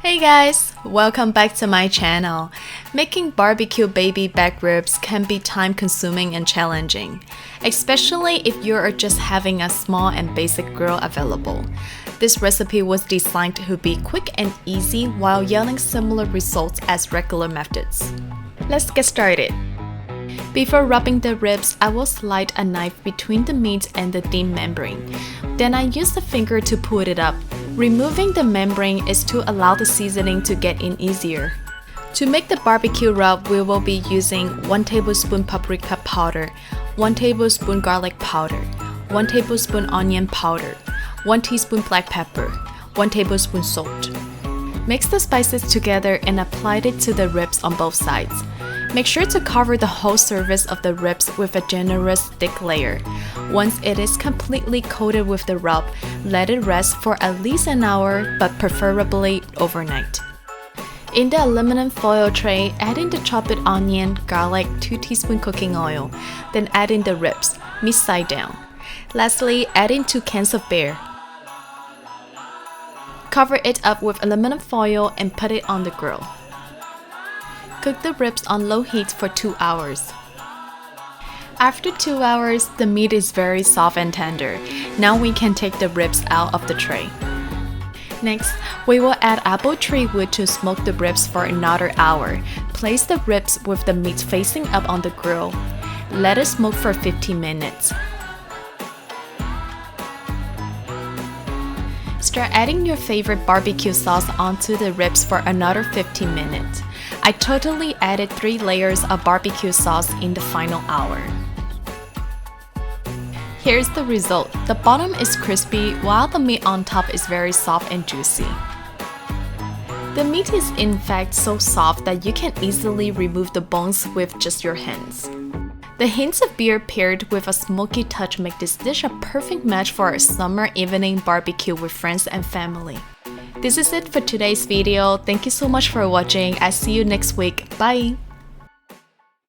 Hey guys, welcome back to my channel. Making barbecue baby back ribs can be time consuming and challenging, especially if you are just having a small and basic grill available. This recipe was designed to be quick and easy while yielding similar results as regular methods. Let's get started. Before rubbing the ribs, I will slide a knife between the meat and the thin membrane. Then I use the finger to pull it up. Removing the membrane is to allow the seasoning to get in easier. To make the barbecue rub, we will be using 1 tablespoon paprika powder, 1 tablespoon garlic powder, 1 tablespoon onion powder, 1 teaspoon black pepper, 1 tablespoon salt. Mix the spices together and apply it to the ribs on both sides. Make sure to cover the whole surface of the ribs with a generous thick layer. Once it is completely coated with the rub, let it rest for at least an hour, but preferably overnight. In the aluminum foil tray, add in the chopped onion, garlic, 2 teaspoons cooking oil, then add in the ribs, meat side down. Lastly, add in 2 cans of beer. Cover it up with aluminum foil and put it on the grill. Cook the ribs on low heat for 2 hours. After 2 hours, the meat is very soft and tender. Now we can take the ribs out of the tray. Next, we will add apple tree wood to smoke the ribs for another hour. Place the ribs with the meat facing up on the grill. Let it smoke for 15 minutes. Start adding your favorite barbecue sauce onto the ribs for another 15 minutes. I totally added 3 layers of barbecue sauce in the final hour. Here's the result. The bottom is crispy while the meat on top is very soft and juicy. The meat is in fact so soft that you can easily remove the bones with just your hands. The hints of beer paired with a smoky touch make this dish a perfect match for a summer evening barbecue with friends and family. This is it for today's video. Thank you so much for watching. I'll see you next week. Bye!